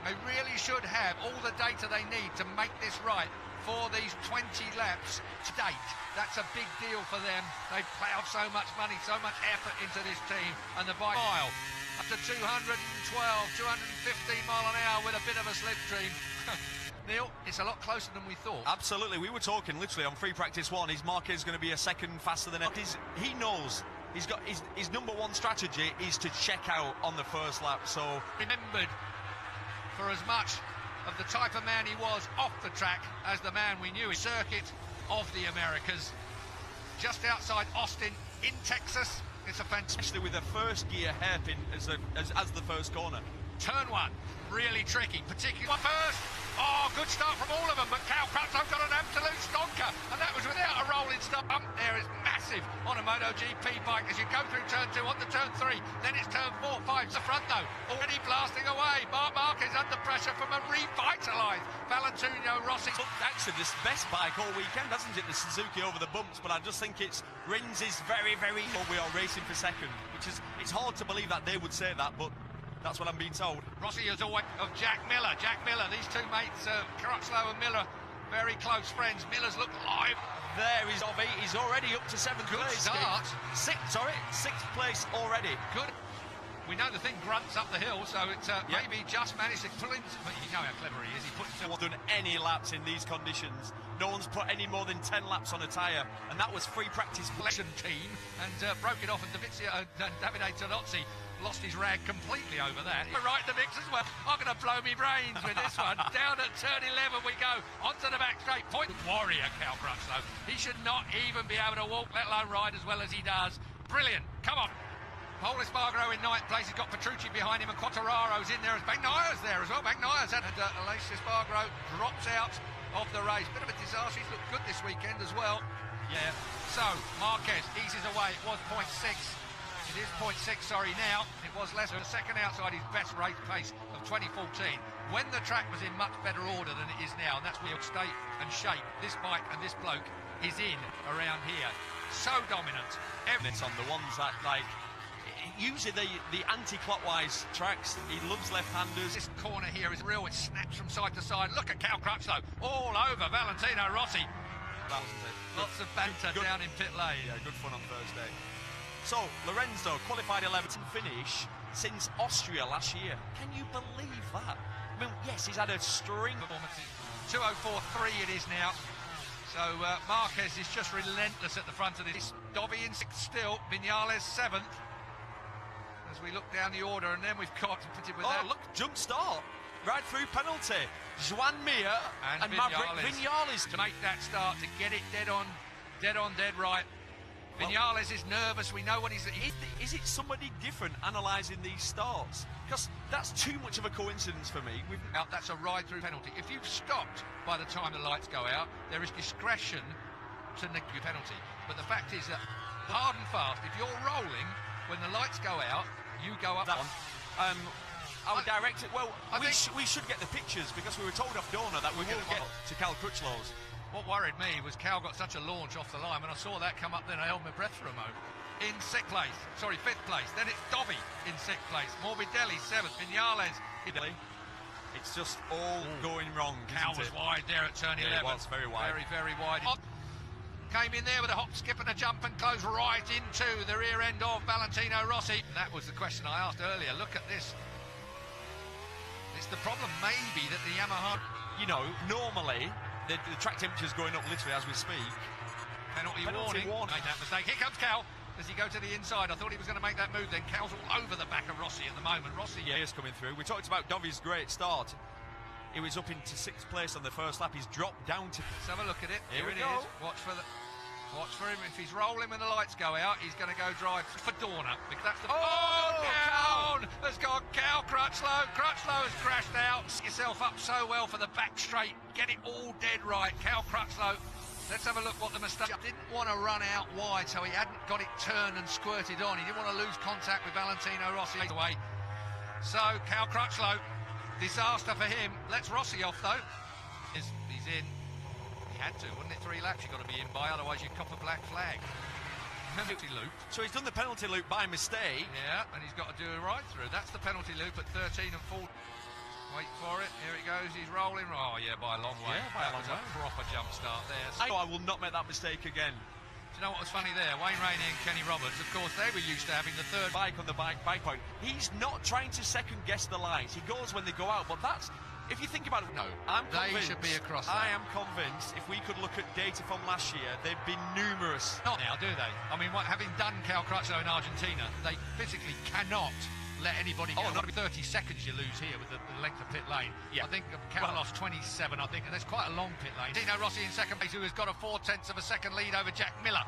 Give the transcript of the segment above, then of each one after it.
They really should have all the data they need to make this right for these 20 laps to date. That's a big deal for them. They've ploughed so much money, so much effort into this team, and the bike mile up to 212, 215 mile an hour with a bit of a slipstream. Neil, it's a lot closer than we thought. Absolutely, we were talking literally on free practice one. His Marquez is going to be a second faster than it. He knows he's got his number one strategy is to check out on the first lap. So remembered for as much of the type of man he was off the track as the man we knew. Circuit of the Americas, just outside Austin in Texas. It's a fantastic, especially with the first gear hairpin as the first corner. Turn one, really tricky, particularly first. Oh, good start from all of them, but Cal Crutchlow got an absolute stonker, and that was without a rolling stop. There is massive on a MotoGP bike as you go through turn 2 onto turn 3, then it's turn 4, 5, the front though, already blasting away. Marc Marquez under pressure from a revitalised Valentino Rossi. Actually, this best bike all weekend, hasn't it, the Suzuki over the bumps, but I just think Rins is very, very, we are racing for second, which is, it's hard to believe that they would say that, but that's what I'm being told. Rossi is always of Jack Miller. These two mates, Crutchlow and Miller, very close friends. Miller's looked live. There is Dobby. He's already up to 7th Good place. Start. Sixth place already. Good. We know the thing grunts up the hill, so it's maybe just managed to pull him. But you know how clever he is. He puts himself. Not done any laps in these conditions. No one's put any more than 10 laps on a tyre, and that was free practice. Collection team and broke it off, and Davide Tonozzi lost his rag completely over that. We're right in the mix as well. I'm going to blow me brains with this one. Down at turn 11 we go, onto the back straight. Point warrior, Cal Crutchlow. He should not even be able to walk, let alone ride as well as he does. Brilliant. Come on. Paul Espargaro in 9th place. He's got Petrucci behind him, and Quartararo's in there. Bagnaia's there as well. Bagnaia's had Aleix Espargaro drops out of the race. Bit of a disaster. He's looked good this weekend as well. Yeah. So Marquez eases away. It was 0.6. It is 0.6, sorry, now. It was less than a second outside his best race pace of 2014, when the track was in much better order than it is now, and that's where state and shape this bike and this bloke is in around here. So dominant. It's on the ones that, like, usually the anti-clockwise tracks, he loves left-handers. This corner here is real, it snaps from side to side. Look at Cal Crutchlow, all over Valentino Rossi. Lots of banter down in pit lane. Yeah, good fun on Thursday. So, Lorenzo, qualified 11th finish since Austria last year. Can you believe that? I mean, yes, he's had a string of performances. 2:04.3 it is now. So, Marquez is just relentless at the front of this. Dobby in 6th still, Vinales 7th. As we look down the order, and then we've got with that. Look, jump start. Right through penalty. Joan Mir and Maverick Vinales to make that start, to get it dead on, dead right. Vinales is nervous, we know what he's... Is it somebody different analysing these starts? Because that's too much of a coincidence for me. That's a ride-through penalty. If you've stopped by the time the lights go out, there is discretion to negate your penalty. But the fact is that, hard and fast, if you're rolling, when the lights go out, you go up... That one. I would direct it... Well, we should get the pictures, because we were told off Dorna that we will get to Cal Crutchlow's. What worried me was Cal got such a launch off the line. When I saw that come up, then I held my breath for a moment. In 5th place. Then it's Dobby in 6th place. Morbidelli 7th. Vinales. It's just all going wrong. Cal was wide there at turn 11. Yeah, it was very wide. Very, very wide. Came in there with a hop, skip and a jump and closed right into the rear end of Valentino Rossi. That was the question I asked earlier. Look at this. It's the problem maybe that the Yamaha... You know, normally... The track temperature's going up literally as we speak. Penalty warning. Made that mistake. Here comes Cal as he goes to the inside. I thought he was going to make that move then. Cal's all over the back of Rossi at the moment. Rossi, yeah, is coming through. We talked about Dovy's great start. He was up into 6th place on the first lap. He's dropped down to... Let's have a look at it. Here it is. Watch for him. If he's rolling when the lights go out, he's going to go drive for Dorna. Because that's the... down! Has got Cal Crutchlow. Crutchlow has crashed out. Set yourself up so well for the back straight. Get it all dead right. Cal Crutchlow. Let's have a look what the mistake... Didn't want to run out wide, so he hadn't got it turned and squirted on. He didn't want to lose contact with Valentino Rossi away. So, Cal Crutchlow, disaster for him. Lets Rossi off, though. He's in. He had to, wouldn't it? 3 laps you've got to be in by, otherwise you cop a black flag. Penalty loop. So he's done the penalty loop by mistake. Yeah, and he's got to do a ride through. That's the penalty loop at 13 and 4. Wait for for it. Here it goes. He's rolling. Oh, yeah, by a long way. Yeah, by a long way. A proper jump start there. I will not make that mistake again. Do you know what was funny there? Wayne Rainey and Kenny Roberts, of course, they were used to having the third bike on the bike point. He's not trying to second guess the lines. He goes when they go out, but that's, if you think about it, no, they should be across. I am convinced if we could look at data from last year, they'd be numerous. Not now, do they? I mean, having done Cal Crutchlow in Argentina, they physically cannot let anybody go. Not 30 seconds you lose here with the length of pit lane. Yeah. I think Cal lost 27, I think, and that's quite a long pit lane. Dino Rossi in second place, who has got a 0.4 of a second lead over Jack Miller.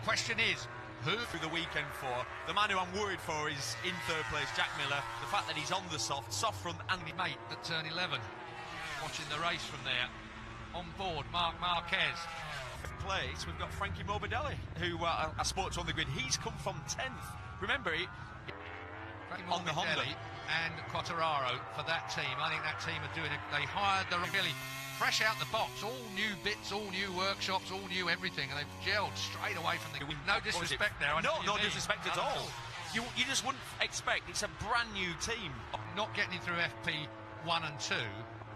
Question is, who through the weekend for? The man who I'm worried for is in third place, Jack Miller. The fact that he's on the soft front, and mate at turn 11, watching the race from there. On board, Marc Marquez. Place, we've got Frankie Morbidelli, who I spoke to on the grid. He's come from 10th. Remember, on the Honda. And Quartararo for that team. I think that team are doing it. They hired the really fresh out the box, all new bits, all new workshops, all new everything, and they've gelled straight away from the. No disrespect there. No disrespect at all. You just wouldn't expect. It's a brand new team. Not getting it through FP1 and 2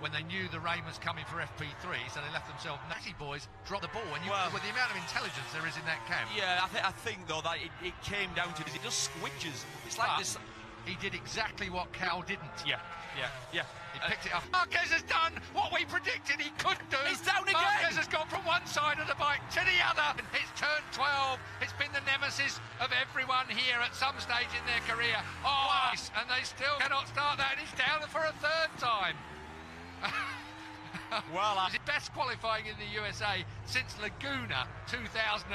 when they knew the rain was coming for FP3, so they left themselves. Natty boys dropped the ball, and with the amount of intelligence there is in that camp. Yeah, I think though that it came down to this. It just squidges. It's like this. He did exactly what Cal didn't. Yeah. He picked it up. Marquez has done what we predicted he could do. He's down again. Marquez has gone from one side of the bike to the other. It's turn 12. It's been the nemesis of everyone here at some stage in their career. Oh, and they still cannot start that. And he's down for a third time. Well, it's best qualifying in the USA since Laguna 2009,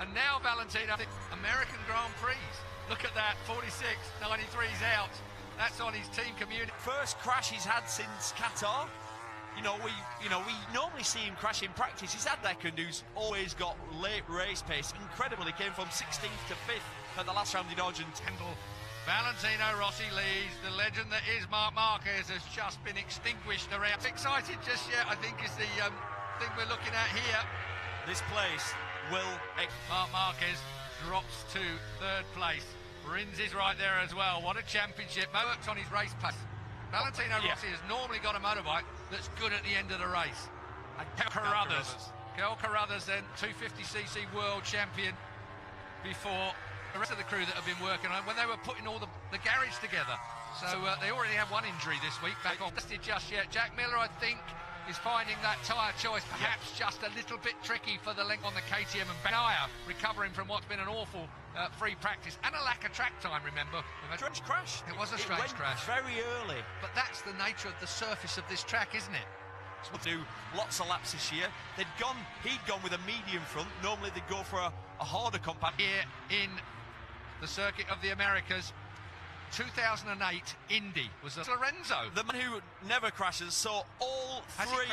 and now Valentino. American Grand Prix. Look at that, 46, 93's out. That's on his team community. First crash he's had since Qatar. We normally see him crash in practice. He's had Deckard, who's always got late race pace. Incredible, he came from 16th to 5th at the last round in Argentina. Valentino Rossi leads. The legend that is Marc Marquez has just been extinguished around. Excited just yet, I think, is the thing we're looking at here. This place will. Marc Marquez drops to third place. Rins is right there as well. What a championship. Works on his race pace. Valentino Rossi has normally got a motorbike that's good at the end of the race. And Kel Carruthers then 250cc world champion before the rest of the crew that have been working on when they were putting all the garage together. So they already have one injury this week back on. Tested just yet. Jack Miller, I think, is finding that tyre choice perhaps just a little bit tricky for the length on the KTM, and Benaya recovering from what's been an awful free practice and a lack of track time, remember. Strange crash. It was a strange crash. Very early. But that's the nature of the surface of this track, isn't it? We'll do lots of laps this year. He'd gone with a medium front. Normally they'd go for a harder compact. Here in the Circuit of the Americas, 2008 Indy was Lorenzo. The man who never crashes, saw all three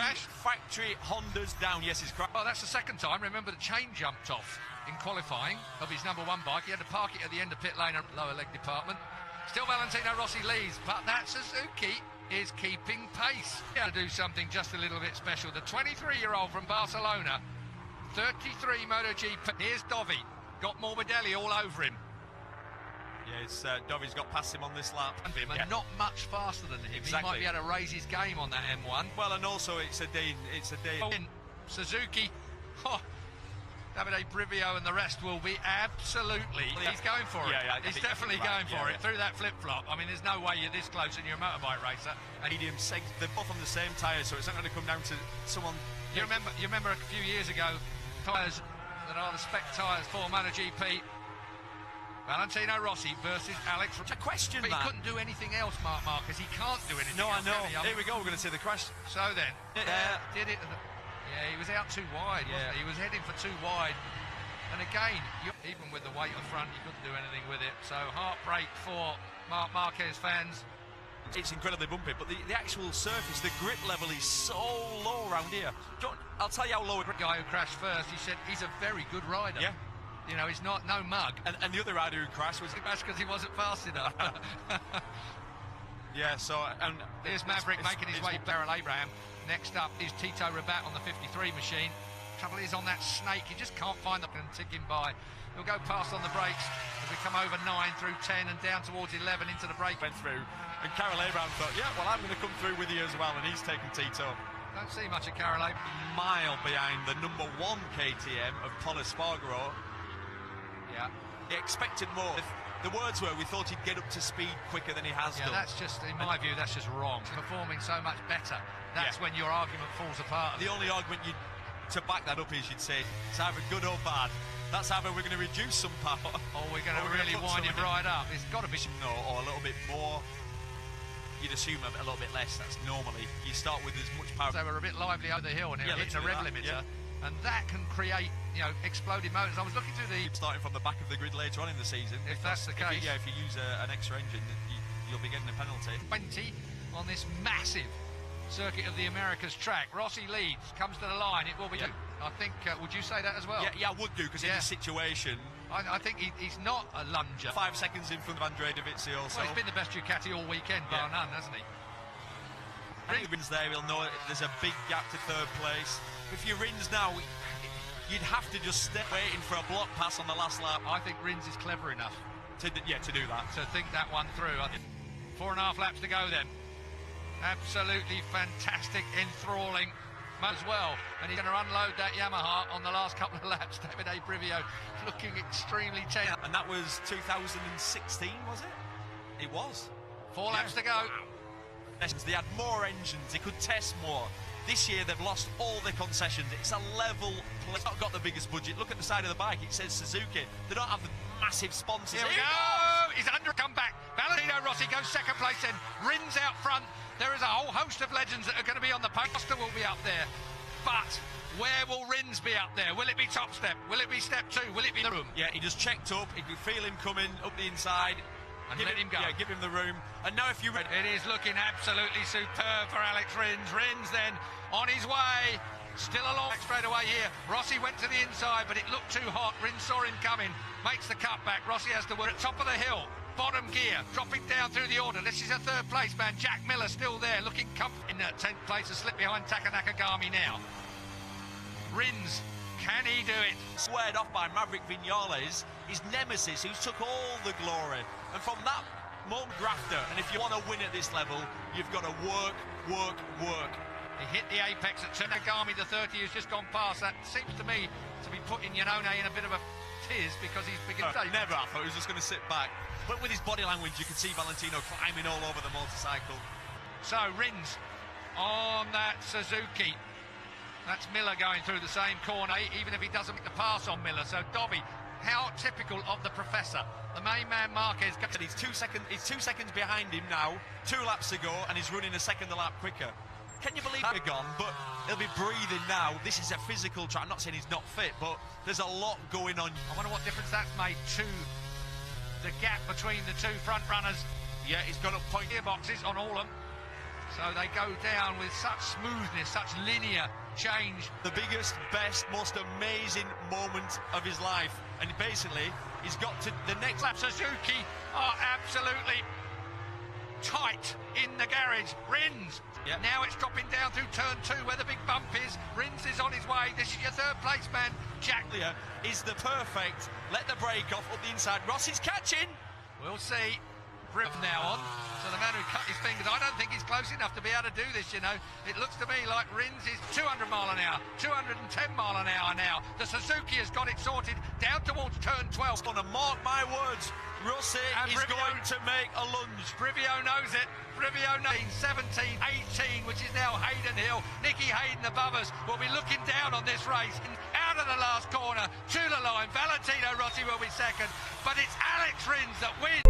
factory Hondas down. Yes, he's crashed. Well, that's the second time. Remember, the chain jumped off in qualifying of his number one bike. He had to park it at the end of pit lane, lower leg department. Still Valentino Rossi leads, but that Suzuki is keeping pace. To do something just a little bit special. The 23-year-old from Barcelona, 33 MotoGP. Here's Dovi, got Morbidelli all over him. Yeah, Dovi's got past him on this lap. And not much faster than him. Exactly. He might be able to raise his game on that M1. Well, and also it's a day. Suzuki, Davide Brivio and the rest will be absolutely. He's going for it. He's definitely going for it through that flip-flop. I mean, there's no way you're this close and you're a motorbike racer. Medium, they're both on the same tyre, so it's not going to come down to someone. You remember a few years ago, tyres that are the spec tyres for MotoGP. Valentino Rossi versus Alex. A question, but he couldn't do anything else, Marc Marquez. He can't do anything else. No, I know. Here we go. We're going to see the crash. So then, did it? Yeah, he was out too wide. Wasn't he? He was heading for too wide. And again, even with the weight up front, you couldn't do anything with it. So heartbreak for Marc Marquez fans. It's incredibly bumpy, but the actual surface, the grip level is so low around here. I'll tell you how low. The guy who crashed first, he said he's a very good rider. Yeah. You know, he's no mug. And the other rider who crashed was because he wasn't fast enough. Yeah, so and here's Maverick making his way. Beryl Abraham. Next up is Tito Rabat on the 53 machine. Trouble is on that snake, you just can't find them and ticking by. He'll go past on the brakes as we come over 9 through 10 and down towards 11 into the break. Went through, and Carol Abraham thought, yeah, well, I'm going to come through with you as well, and he's taken Tito. Don't see much of Carol Abraham. Mile behind the number 1 KTM of Pol Espargaro. Yeah. He expected more. The words were, we thought he'd get up to speed quicker than he has done. That's just, in my view, that's just wrong. Performing so much better, that's when your argument falls apart. The only argument to back that up is you'd say it's either good or bad. That's either we're going to reduce some power, or we're going to really wind him right up. It's got to be or a little bit more. You'd assume a little bit less. That's normally you start with as much power. They were a bit lively over the hill and hitting a rev limiter, and that can create, exploded motors. I was looking through the starting from the back of the grid later on in the season. If that's the case, if you use an extra engine, you'll be getting a penalty. 20 on this massive circuit of the Americas track. Rossi leads, comes to the line. It will be. I think. Would you say that as well? Yeah, I would do, because in this situation, I think he's not a lunger. 5 seconds in front of Andrea Dovizioso. Well, he's been the best Ducati all weekend, bar none, hasn't he? If he wins there, he'll know there's a big gap to third place. If you Rins now, you'd have to just stay waiting for a block pass on the last lap. I think Rins is clever enough to do that. To think that one through. I think 4.5 laps to go then. Absolutely fantastic, enthralling as well, and he's going to unload that Yamaha on the last couple of laps. Davide Brivio looking extremely tense. And that was 2016, was it? It was. 4 laps to go. They had more engines, they could test more. This year they've lost all their concessions. It's a level play. It's not got the biggest budget. Look at the side of the bike, it says Suzuki. They don't have the massive sponsors. Here we go! He's under come back. Valentino Rossi goes second place in. Rins out front. There is a whole host of legends that are going to be on the poster. Will be up there. But where will Rins be up there? Will it be top step? Will it be step 2? Will it be the room? Yeah, he just checked up. He could feel him coming up the inside. And let him go. Yeah, give him the room. And now if you read, it is looking absolutely superb for Alex Rins. Rins then on his way. Still along straight away here. Rossi went to the inside, but it looked too hot. Rins saw him coming. Makes the cutback. Rossi has to work at top of the hill. Bottom gear, dropping down through the order. This is a third place man. Jack Miller still there, looking comfortable in 10th place, a slip behind Taka Nakagami now. Rins, can he do it? Squared off by Maverick Viñales, his nemesis, who took all the glory. And from that moment, grafter. And if you want to win at this level, you've got to work. He hit the apex at Nakagami, the 30 has just gone past. That seems to me to be putting Iannone in a bit of a tiz because he's beginning to... Never, I thought he was just going to sit back. But with his body language, you can see Valentino climbing all over the motorcycle. So, Rins on that Suzuki. That's Miller going through the same corner, even if he doesn't make the pass on Miller. So, Dobby, how typical of the professor. The main man, Marquez... He's 2 seconds behind him now, 2 laps to go, and he's running a second a lap quicker. Can you believe they're gone? But he'll be breathing now. This is a physical track. I'm not saying he's not fit, but there's a lot going on. I wonder what difference that's made to the gap between the 2 front runners. Yeah, he's got up point gearboxes on all of them. So they go down with such smoothness, such linear change. The biggest, best, most amazing moment of his life. And basically, he's got to the next lap. Suzuki are absolutely tight in the garage. Rins. Yeah. Now it's dropping down through turn 2 where the big bump is. Rins is on his way. This is your third place man. Jack Lear is the perfect. Let the brake off up the inside. Rossi's catching. We'll see. From now on. So the man who cut his fingers, I don't think he's close enough to be able to do this, you know. It looks to me like Rins is 200 mile an hour, 210 mile an hour now. The Suzuki has got it sorted down towards turn 12. On to mark my words, Rossi is going to make a lunge. Brivio knows it. Brivio knows 17, 18, which is now Hayden Hill. Nicky Hayden above us will be looking down on this race. Out of the last corner, to the line. Valentino Rossi will be second, but it's Alex Rins that wins.